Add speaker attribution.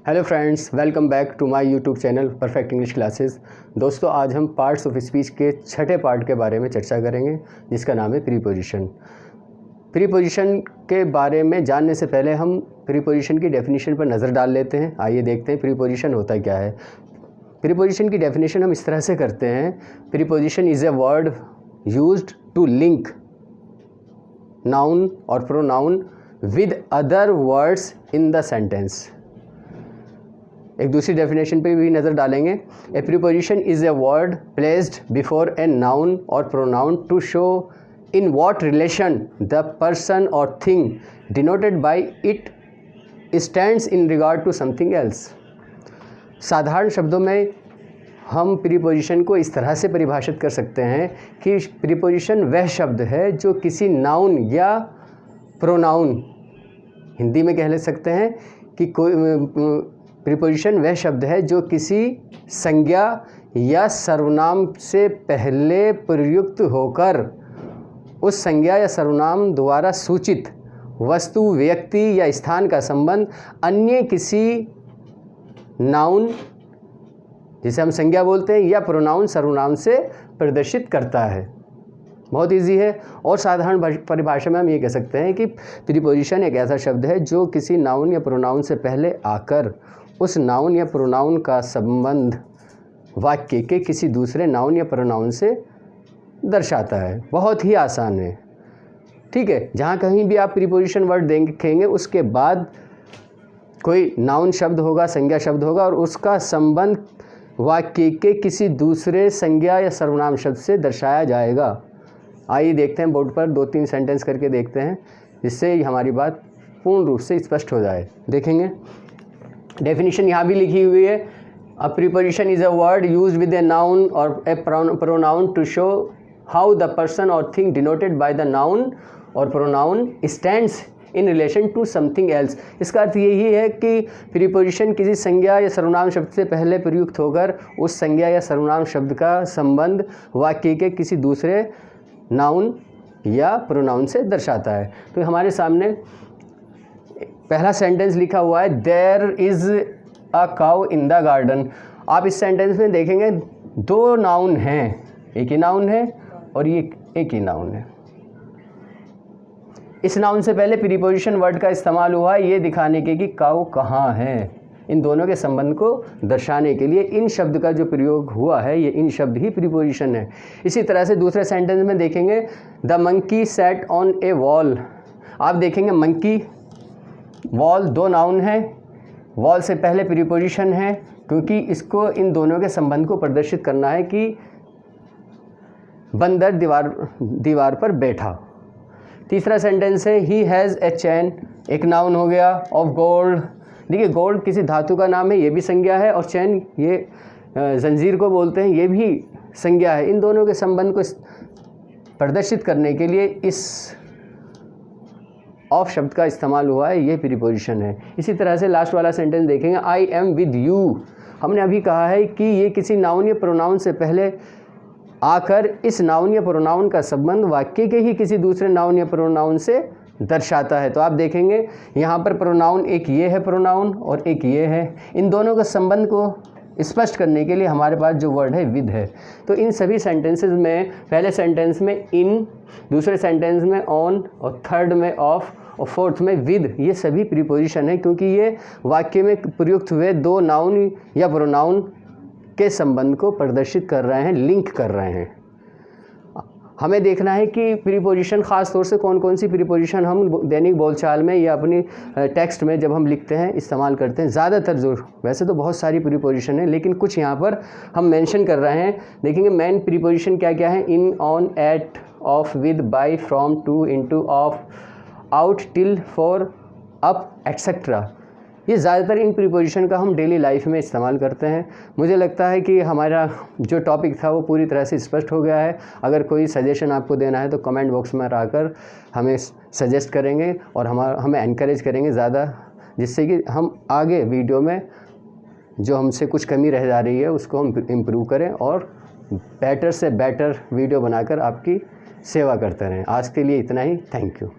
Speaker 1: Hello friends, welcome back to my YouTube channel perfect English classes. दोस्तों, आज हम parts of speech के छठे पार्ट के बारे में चर्चा करेंगे, जिसका नाम है प्रीपोजिशन। प्रीपोजिशन के बारे में जानने से पहले हम प्रीपोजिशन की डेफिनेशन पर नज़र डाल लेते हैं। आइए देखते हैं प्रीपोजिशन होता क्या है। प्रीपोजिशन की डेफिनेशन हम इस तरह से करते हैं। Preposition is a word used to link noun और pronoun with other words in the sentence. एक दूसरी डेफिनेशन पे भी नज़र डालेंगे। A preposition is a word placed before a noun और pronoun to show in what relation the person और thing denoted by it stands in regard to something else. साधारण शब्दों में हम प्रीपोजिशन को इस तरह से परिभाषित कर सकते हैं कि प्रीपोजिशन वह शब्द है जो किसी नाउन या प्रोनाउन, हिंदी में कह ले सकते हैं कि कोई प्रीपोजिशन वह शब्द है जो किसी संज्ञा या सर्वनाम से पहले प्रयुक्त होकर उस संज्ञा या सर्वनाम द्वारा सूचित वस्तु, व्यक्ति या स्थान का संबंध अन्य किसी नाउन, जिसे हम संज्ञा बोलते हैं, या प्रोनाउन सर्वनाम से प्रदर्शित करता है। बहुत इजी है। और साधारण परिभाषा में हम ये कह सकते हैं कि प्रीपोजिशन एक ऐसा शब्द है जो किसी नाउन या प्रोनाउन से पहले आकर उस नाउन या प्रोनाउन का संबंध वाक्य के किसी दूसरे नाउन या प्रोनाउन से दर्शाता है। बहुत ही आसान है, ठीक है। जहाँ कहीं भी आप प्रीपोजिशन वर्ड देखेंगे उसके बाद कोई नाउन शब्द होगा, संज्ञा शब्द होगा, और उसका संबंध वाक्य के किसी दूसरे संज्ञा या सर्वनाम शब्द से दर्शाया जाएगा। आइए देखते हैं बोर्ड पर 2-3 सेंटेंस करके देखते हैं, जिससे हमारी बात पूर्ण रूप से स्पष्ट हो जाए। देखेंगे डेफिनेशन यहाँ भी लिखी हुई है। A preposition is a word used with a noun और a pronoun to show how the person और thing denoted by the noun और pronoun stands in relation to something else. इसका अर्थ यही है कि प्रीपोजिशन किसी संज्ञा या सर्वनाम शब्द से पहले प्रयुक्त होकर उस संज्ञा या सर्वनाम शब्द का संबंध वाक्य के किसी दूसरे नाउन या प्रोनाउन से दर्शाता है। तो हमारे सामने पहला सेंटेंस लिखा हुआ है, there is a cow in the garden. आप इस सेंटेंस में देखेंगे 2 नाउन हैं, एक ही नाउन है और ये एक ही नाउन है। इस नाउन से पहले प्रीपोजिशन वर्ड का इस्तेमाल हुआ है ये दिखाने के कि काउ कहाँ है। इन दोनों के संबंध को दर्शाने के लिए इन शब्द का जो प्रयोग हुआ है, ये इन शब्द ही प्रीपोजिशन है। इसी तरह से दूसरे सेंटेंस में देखेंगे, the monkey sat on A wall. आप देखेंगे मंकी, वॉल 2 नाउन है। वॉल से पहले प्रीपोजिशन है क्योंकि इसको इन दोनों के संबंध को प्रदर्शित करना है कि बंदर दीवार पर बैठा। तीसरा सेंटेंस है, ही हैज़ ए चैन, एक नाउन हो गया, ऑफ गोल्ड। देखिए, गोल्ड किसी धातु का नाम है, ये भी संज्ञा है, और चैन ये जंजीर को बोलते हैं, ये भी संज्ञा है। इन दोनों के संबंध को प्रदर्शित करने के लिए इस ऑफ शब्द का इस्तेमाल हुआ है, ये प्रीपोजिशन है। इसी तरह से लास्ट वाला सेंटेंस देखेंगे, आई एम विद यू। हमने अभी कहा है कि ये किसी नाउन या प्रोनाउन से पहले आकर इस नाउन या प्रोनाउन का संबंध वाक्य के ही किसी दूसरे नाउन या प्रोनाउन से दर्शाता है। तो आप देखेंगे यहाँ पर प्रोनाउन, एक ये है प्रोनाउन और एक ये है। इन दोनों के संबंध को स्पष्ट करने के लिए हमारे पास जो वर्ड है विद है। तो इन सभी सेंटेंसेस में पहले सेंटेंस में इन, दूसरे सेंटेंस में ऑन, और थर्ड में ऑफ, और फोर्थ में विद, ये सभी प्रीपोजिशन है क्योंकि ये वाक्य में प्रयुक्त हुए 2 नाउन या प्रोनाउन के संबंध को प्रदर्शित कर रहे हैं, लिंक कर रहे हैं। हमें देखना है कि प्रीपोजिशन ख़ास तौर से कौन कौन सी प्रीपोजिशन हम दैनिक बोलचाल में या अपनी टेक्स्ट में जब हम लिखते हैं इस्तेमाल करते हैं। ज़्यादातर जो, वैसे तो बहुत सारी प्रीपोजिशन है, लेकिन कुछ यहाँ पर हम मेंशन कर रहे हैं। देखेंगे मेन प्रीपोजिशन क्या क्या है, in, on, at, of, with, by, from, to, into, of, out, till, for, up, etcetera. ये ज़्यादातर इन प्रीपोजिशन का हम डेली लाइफ में इस्तेमाल करते हैं। मुझे लगता है कि हमारा जो टॉपिक था वो पूरी तरह से स्पष्ट हो गया है। अगर कोई सजेशन आपको देना है तो कमेंट बॉक्स में आकर हमें सजेस्ट करेंगे और हमें एनकरेज करेंगे ज़्यादा, जिससे कि हम आगे वीडियो में जो हमसे कुछ कमी रह जा रही है उसको हम इम्प्रूव करें और बेटर से बेटर वीडियो बनाकर आपकी सेवा करते रहें। आज के लिए इतना ही। Thank you.